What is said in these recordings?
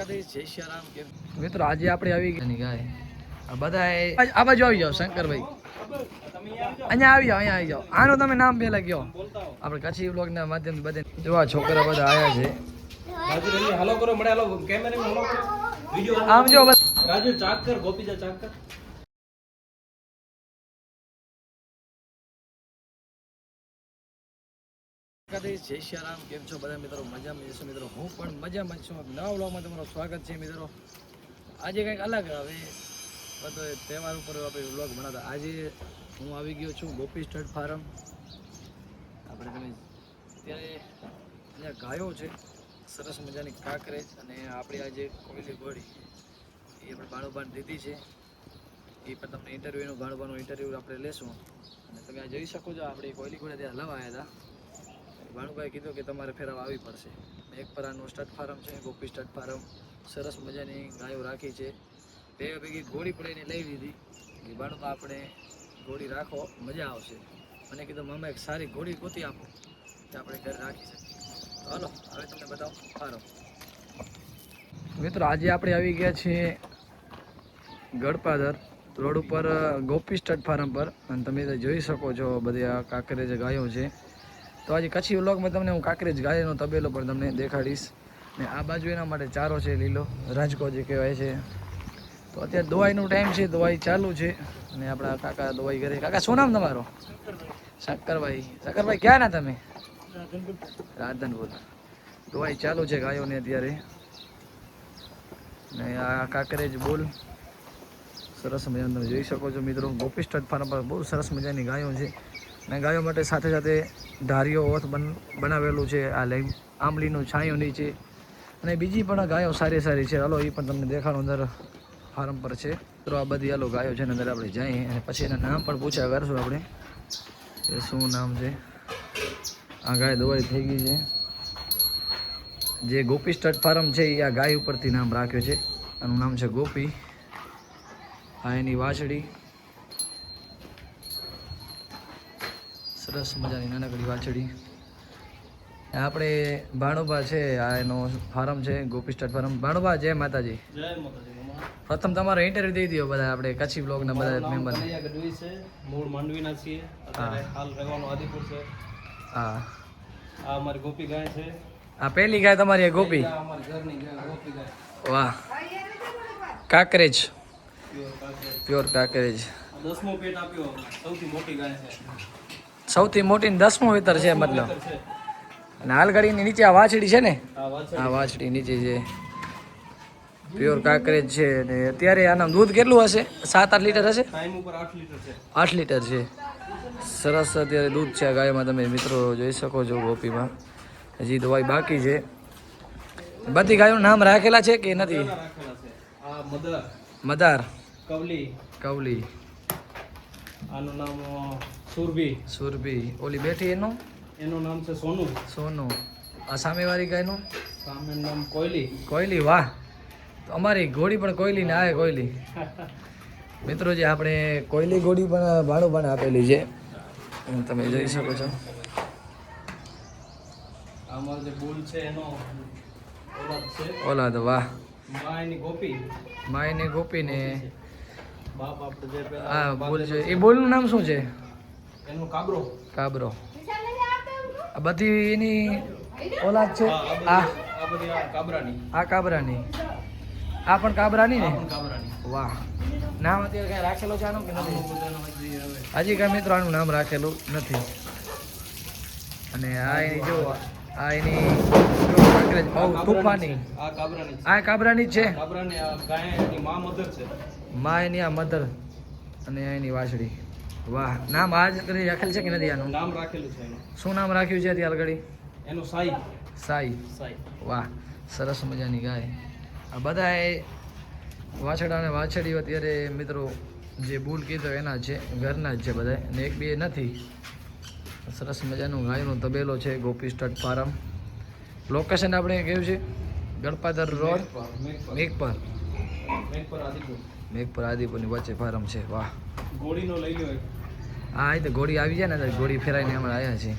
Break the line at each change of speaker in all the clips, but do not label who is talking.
મિત્રો આજે આપણે આવી ગયા ગાય આ બધા આ બાજુ આવી જાઓ શંકરભાઈ અહીંયા આવી જાઓ આનો તમે નામ પેલા કયો આપણે કચ્છી બ્લોગ ના માધ્યમ બધે જોવા છોકરા બધા આયા છે
હાલો કરો મળે હાલો કેમેરા હાલો વિડિયો
આમ જો
રાજુ ચાકર ગોપીજા ચાકર
જય શ્રી રામ. કેમ છો બધા મિત્રો? મજામાં જશો મિત્રો? હું પણ મજામાં છું. નવા વ્લોગમાં તમારું સ્વાગત છે મિત્રો. આજે કંઈક અલગ હવે બધો તહેવાર ઉપર આપણે વ્લોગ બનાવતા. આજે હું આવી ગયો છું ગોપી સ્ટડ ફાર્મ. આપણે તમે અત્યારે અહીંયા ગાયો છે સરસ મજાની કાંકરેજ અને આપણી આજે કોયલી ઘોડી એ આપણે બાળોબાણ દીધી છે. એ પણ તમને ઇન્ટરવ્યૂનું બાળોબાનું ઇન્ટરવ્યૂ આપણે લેશું અને તમે આ જોઈ શકો છો. આપણે કોયલી ઘોડે ત્યાં હલાવા આવ્યા હતા. ભાણુભાઈ કીધું કે તમારે ફેરવા આવી પડશે. એક પર આનું સ્ટડ ફાર્મ છે ગોપી સ્ટડ ફાર્મ. સરસ મજાની ગાયો રાખી છે. બે ભેગી ઘોડી પણ એને લઈ લીધી કે ભાણુભા આપણે ઘોડી રાખો મજા આવશે. મને કીધું મામા એક સારી ઘોડી ગોતી આપો કે આપણે ઘરે રાખી શકીએ. તો હાલો હવે તમને બતાવો ફાર્મ. મિત્રો આજે આપણે આવી ગયા છીએ ગળપાદર રોડ ઉપર ગોપી સ્ટડ ફાર્મ પર અને તમે જોઈ શકો છો બધી આ કાંકરેજ ગાયો છે. તો આજે કચ્છી વ્લોગમાં તમને હું કાંકરેજ ગાયનો તબેલો પણ તમને દેખાડીશ ને આ બાજુ એના માટે ચારો છે લીલો રાજકો જે કહેવાય છે. તો અત્યારે દવાઈનો ટાઈમ છે, દવાઈ ચાલુ છે અને આપણા કાકા દવાઈ કરે. કાકા શું નામ તમારો? શંકરભાઈ. શંકરભાઈ ક્યાં ના તમે? રાધનપુર. દવાઈ ચાલુ છે ગાયોને અત્યારે ને આ કાંકરેજ બોલ સરસ મજાનું તમે જોઈ શકો છો મિત્રો. ગોપી સ્ટડ ફાર્મ પર બહુ સરસ મજાની ગાયો છે અને ગાયો માટે સાથે સાથે ધારીઓ ઓથ બનાવેલું છે. આ આંબલીનું છાંયો નીચે અને બીજી પણ ગાયો સારી સારી છે. હાલો એ પણ તમને દેખાડો અંદર ફાર્મ પર છે. તો આ બધી હાલો ગાયો છે ને અંદર આપણે જઈએ અને પછી એના નામ પણ પૂછ્યા કરશું આપણે એ શું નામ છે. આ ગાય દવાઈ થઈ ગઈ છે. જે ગોપી સ્ટડ ફાર્મ છે એ આ ગાય ઉપરથી નામ રાખ્યું છે. આનું નામ છે ગોપી. આ એની વાછડી સરસ મજાની નાનકડી વાછડી. આપણે ભાણુભા છે આ એનો ફાર્મ છે ગોપી સ્ટડ ફાર્મ. ભાણુભા જય માતાજી.
જય માતાજી મામા.
પ્રથમ તમારો ઇન્ટરવ્યુ દઈ દો બધા આપણે કચ્છી બ્લોગના બધા મેમ્બર.
મૂળ માંડવીના છીએ અત્યારે હાલ રહેવાનું આદિપુર છે.
હા
આ અમારી ગોપી ગાય છે.
આ પહેલી ગાય તમારી ગોપી?
અમારી ઘરની ગાય ગોપી ગાય.
વાહ. કાંકરેજ પ્યોર કાંકરેજ.
10મો પેટ આપ્યો. સૌથી મોટી ગાય છે.
સૌથી મોટી 10મો વેતર છે મતલબ. અને હાલગાડીની નીચે આ વાછડી છે ને? આ વાછડી નીચે છે. પ્યોર કાંકરેજ છે ને અત્યારે આનું દૂધ કેટલું હશે? 7-8 લીટર હશે?
ટાઈમ ઉપર 8 લીટર છે.
8 લીટર છે. સરસ અત્યારે દૂધ છે આ ગાયમાં. તમે મિત્રો જોઈ શકો છો ગોપીમાં. હજી દવાઈ બાકી છે. બધી ગાયોનું નામ રાખેલા છે કે નથી?
રાખેલા છે. આ મદર,
મદાર,
કવલી. આનું નામ સુરભી. ઓલી બેઠી એનું નામ છે સોનું.
આ સામેવાળી ગાયનું
નામ
કોયલી. વાહ. તો અમારી ઘોડી પણ કોયલી ને આ કોયલી. મિત્રો જે આપણે કોયલી ઘોડી પણ ભાડું પણ આપેલી છે તમે જોઈ શકો છો.
આમાં જે બોલ છે એનો
ઓલાદ. વાહ.
માયની
ગોપી ને
બાપ આપણે જે
આ બોલ છે એ બોલનું નામ શું છે?
એનો
કાબરો. આ બધી એની ઓલાદ છે. આ
બધી કાબરાની.
આ કાબરાની. આ પણ કાબરાની ને?
કાબરાની.
વાહ. નામ અત્યારે કઈ રાખેલો છે આનું કે નથી? હજી કઈ મિત્રો આનું નામ રાખેલું નથી. અને આ એની જો આ એની કાંકરેજ બહુ તૂફાની. આ કાબરાની જ છે.
કાબરાની આ ગાયની માં મધર છે.
માં એની આ મધર અને એની વાછડી. વાહ. નામ આજ કરી રાખેલ છે કે નથી આનું?
નામ રાખેલું છે એનું.
શું નામ રાખ્યું છે અત્યારે ઘડી?
એનું
સાઈ. વાહ. સરસ મજાની ગાય. આ બધા વાછડા અને વાછડીઓ અત્યારે મિત્રો જે બુલ કીધો એના છે ઘરના જ છે બધા અને એક બે નથી. સરસ મજાનું ગાયનો તબેલો છે ગોપી સ્ટડ ફાર્મ. લોકેશન આપણે કયું છે? ગળપાદર રોડ મેઘપર આદિપુરની વચ્ચે ફાર્મ છે. વાહ.
ઘોડીનો લઈ લો.
હા એ તો ઘોડી આવી જાય ને ઘોડી ફેરાઈને અમે આવ્યા છીએ.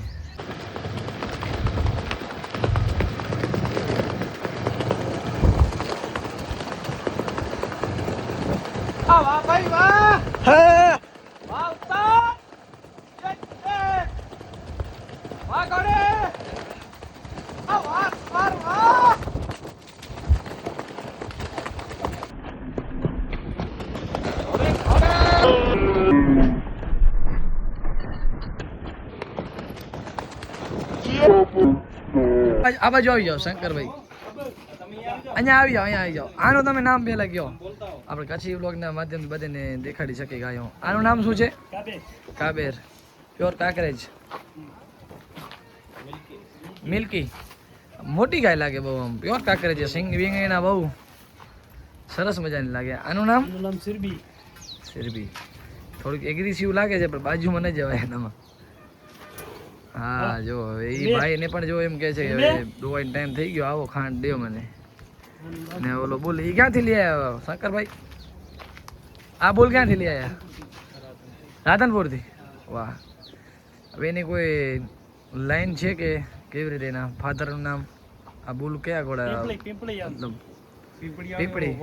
આ વાહ ભાઈ વાહ
હે
વાહ ઉસ્તાદ વાહ ગોડે આ વાહ વાહ આ બાજુ આવી જાઓ શંકરભાઈ અહીંયા આવી જાઓ આનું તમે નામ પહેલા કયો આપણે કચ્છી બ્લોગના માધ્યમથી બધાને દેખાડી શકીએ ગાયો આનું નામ શું છે કાબેર પ્યોર કાકરેજ મિલ્કી મોટી ગાય લાગે બહુ આમ પ્યોર કાકરેજ છે સિંગ વિંગ એના બહુ સરસ મજાની લાગે આનું નામ સિરબી થોડીક એગ્રેસિવ લાગે છે પણ બાજુમાં ન જવાય એનામાં હા જો હવે એ ભાઈ ને પણ જો એમ કે છે કે હવે દોવાનો ટાઈમ થઈ ગયો આવો ખાંડ દો મને ને ઓલો બોલ એ ક્યાંથી લઈ આવ્યા શંકરભાઈ આ બોલ ક્યાંથી લઈ આવ્યા રાધનપુરથી વાહ હવે એની કોઈ લાઈન છે કે કેવી રીતે એના ફાધરનું નામ આ બોલ કયા ઘોડા મતલબ પીપળી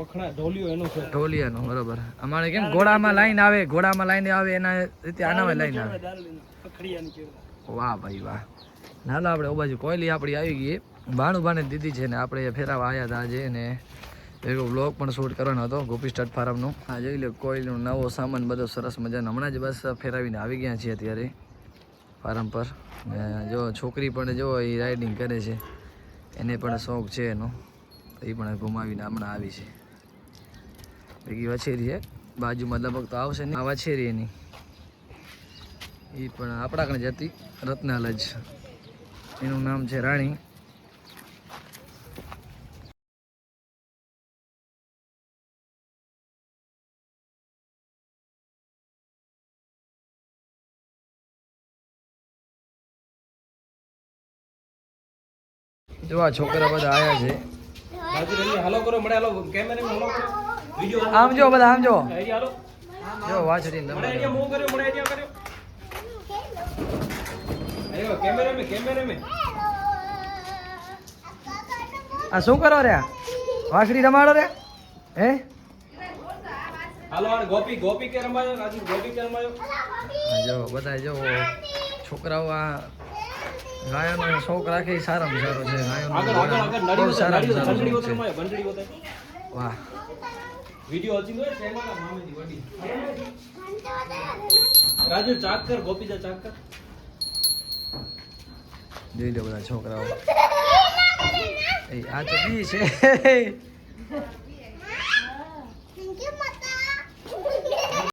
ઢોલિયાનું બરોબર અમારે કેમ ઘોડામાં લાઈન આવે એના રીતે આનામાં લાઈન આવે વાહ ભાઈ વાહ નાલો આપણે ઓ બાજુ કોયલી આપણી આવી ગઈ ભાણુભાને દીધી છે ને આપણે ફેરાવા આવ્યા હતા આજે ને એવો બ્લોગ પણ શૂટ કરવાનો હતો ગોપી સ્ટડ ફાર્મનું આ જોઈ લો કોયલીનો નવો સામાન બધો સરસ મજાનો હમણાં જ બસ ફેરાવીને આવી ગયા છીએ અત્યારે ફાર્મ પર ને જો છોકરી પણ જો એ રાઇડિંગ કરે છે એને પણ શોખ છે એનો એ પણ ઘુમાવીને હમણાં આવી છે ભેગી વછેરી છે બાજુમાં લગભગ તો આવશે નહીં આ વછેરી એની એ પણ આપણા કણે જતી રત્નાલ જ એનું નામ છે રાણી જો આ છોકરા બધા આયા છે
હાલો કરો મળે હાલો કેમેરા હાલો કરો વિડિયો
આમ જો બધા આમ જો
હાલો
જો વાછડી
મળે આઈડિયા મૂવ કર્યો મળે આઈડિયા કર્યો અરે કેમેરા મે
આ શું કરો રે વાછડી રમાડો રે હે
હાલો આ ગોપી કે રમાયો રાજુ ગોપી કે રમાયો
જો બધા જો છોકરાઓ આ ગાયોનો શોખ રાખે ઈ સારામાં સારો છે
આગળ
બહુ
નડી
સારામાં સારો
બંડડી
શોખ છે.
રમાયો બંડડી હોતે
વાહ
વિડિયો અચી દો ચેનલ મામેથી વડી રાજુ ચાક કર ગોપી જા ચાક કર
જોઈ લો બધા છોકરાઓ એ આ તો બી છે